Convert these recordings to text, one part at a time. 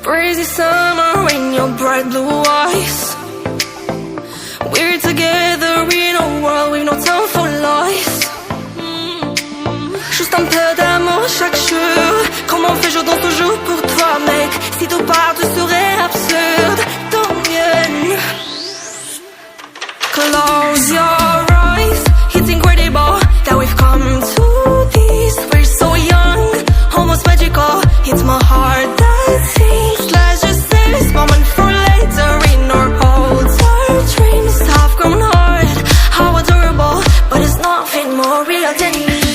Crazy summer in your bright blue eyes. We're together in a world with no time for lies. Juste un peu d'amour chaque jour. Comment on fait, je danse toujours pour toi, mec. Si tout part, tout serait absurde. Tant mieux. Close your eyes. It's incredible that we've come to this. We're so young, almost magical. It's my heart that sings. Let's just save this moment for later. In our hopes, our dreams have grown hard. How adorable, but it's nothing more real than this.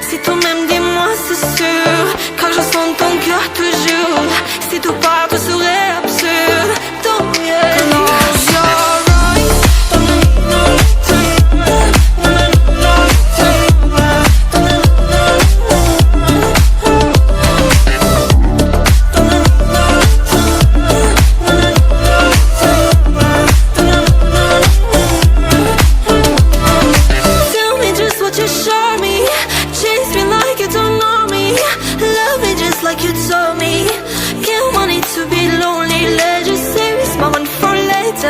Si toi-même dis-moi c'est sûr, car je sens ton cœur toujours. Si tout part tout serait absurde, tant mieux. Close your eyes. Tell me just what you show me. Chase me like you don't know me. Love me just like you told me. Can't want it to be lonely. Let's just save this moment for later.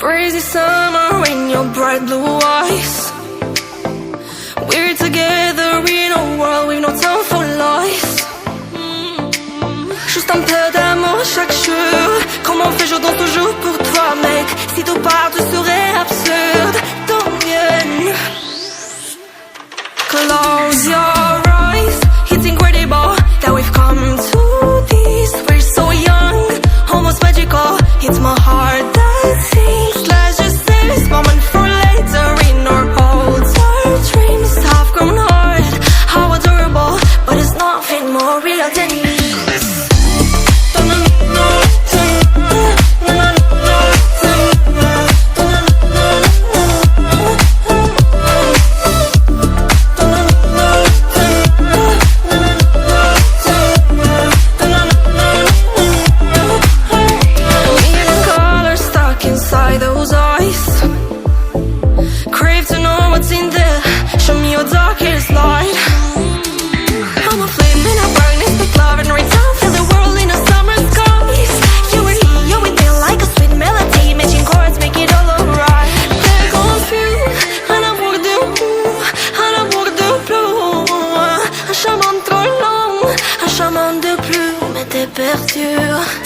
Crazy summer in your bright blue eyes. We're together in a world with no time for lies. Juste un peu d'amour chaque jour. Comment on fait, je danse toujours pour toi, mec. Si tout part, tout serait absurde. Tant mieux. Close your eyes. It's incredible that we've come to this. We're so young, almost magical. It's my heart that sings. Let's just save this moment for later. In our holds, our dreams have grown hard. How adorable, but it's nothing more real than me.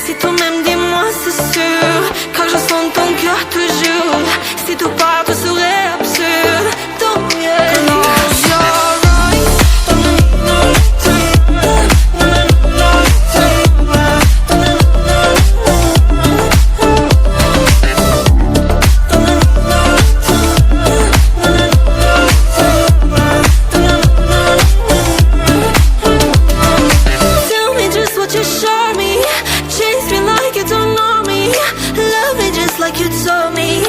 Si toi-même dis-moi c'est sûr, car je sens ton cœur toujours. Si tout part, tout serait absurde. Tant mieux. Close your eyes. Tell me just what you show me. Chase me like you don't know me. Love me just like you told me.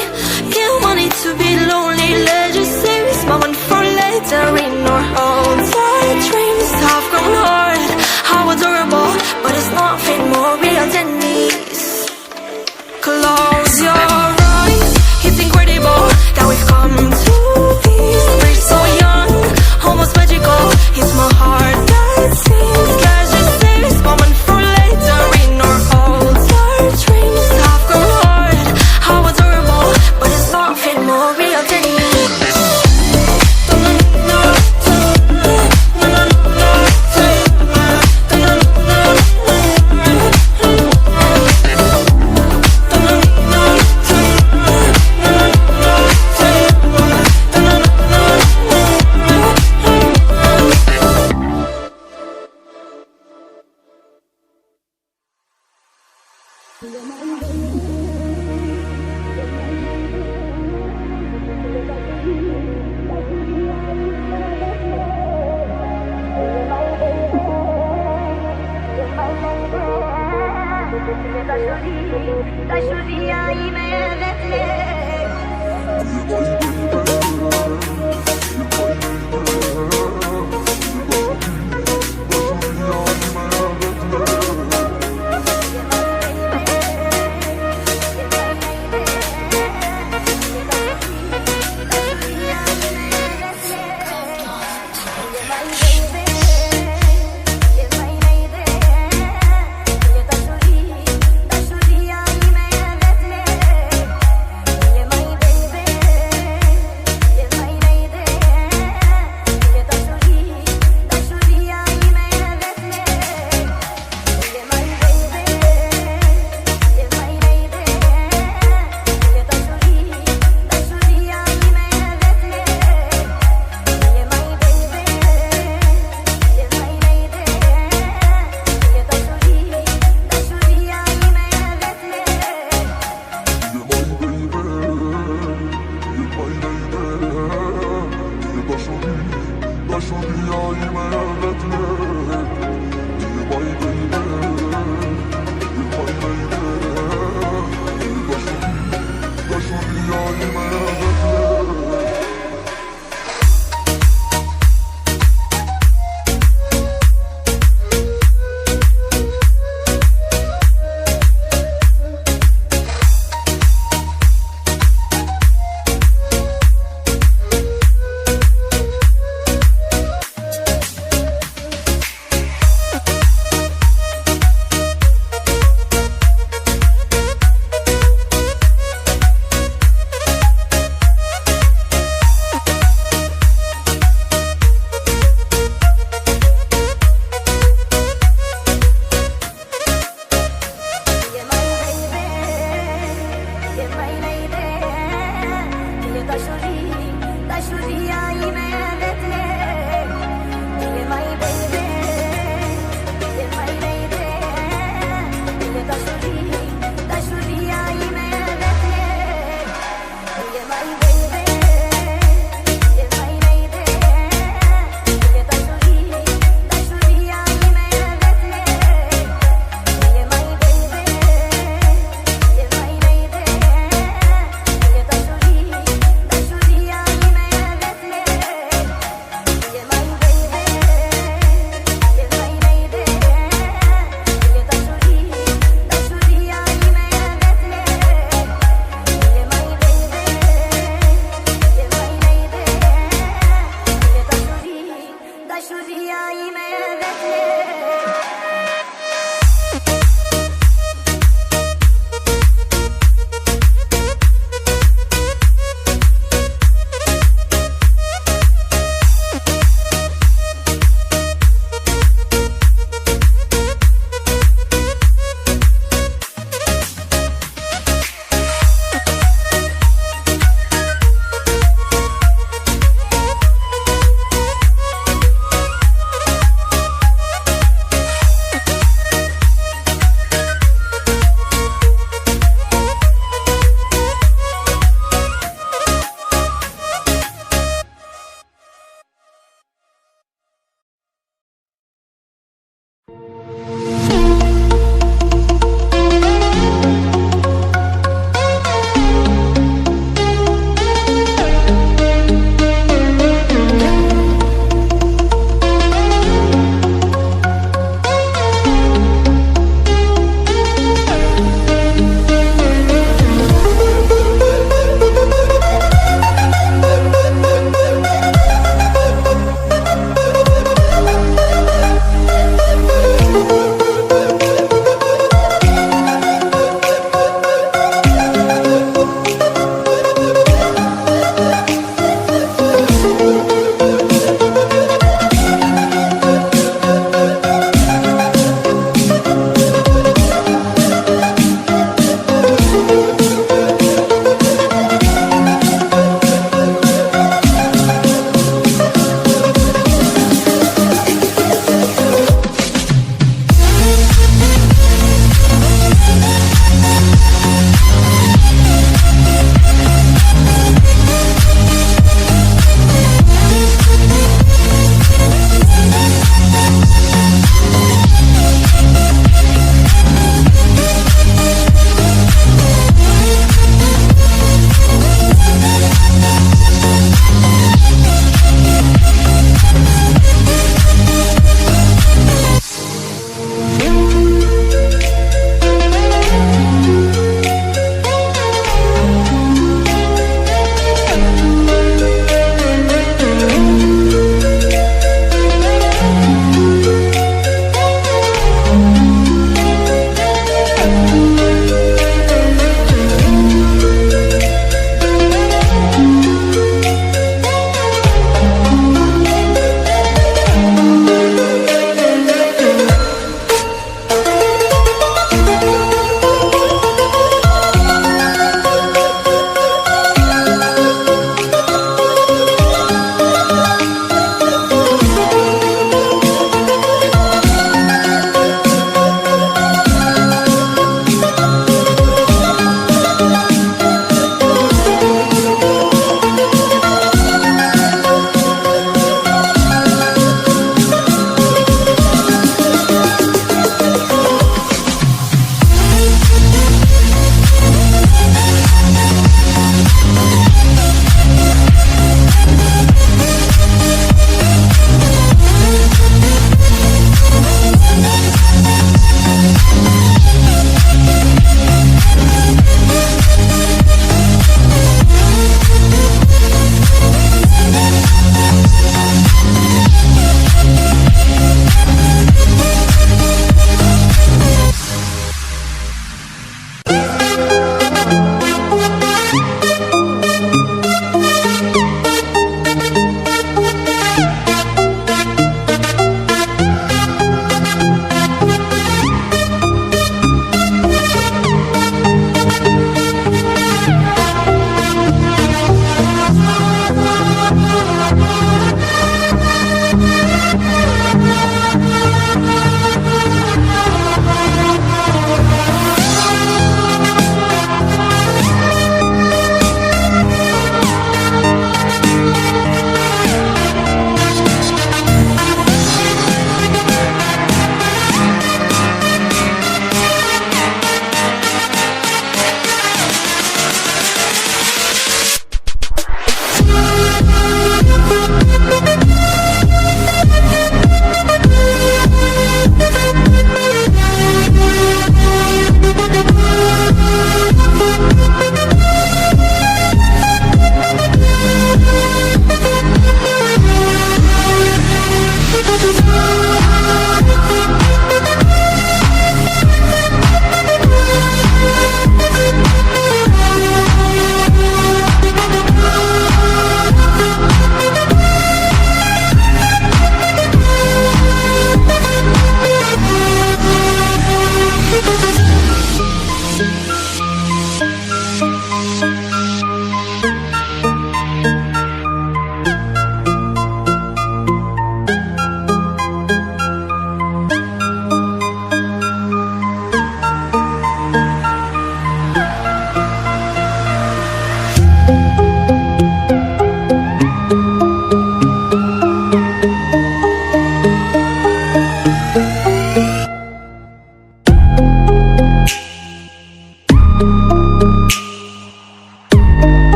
Can't want it to be lonely. Let's just save this moment for later. In our homes, our dreams have grown hard. How adorable, but it's nothing more real than this. Close your eyes. It's incredible that we've come to this. We're so young, almost magical. It's my heart that sings. Let's just save this moment for later. In our holds, our dreams have grown hard. How adorable, but it's nothing more real than this. Ta chérie, ta chérie,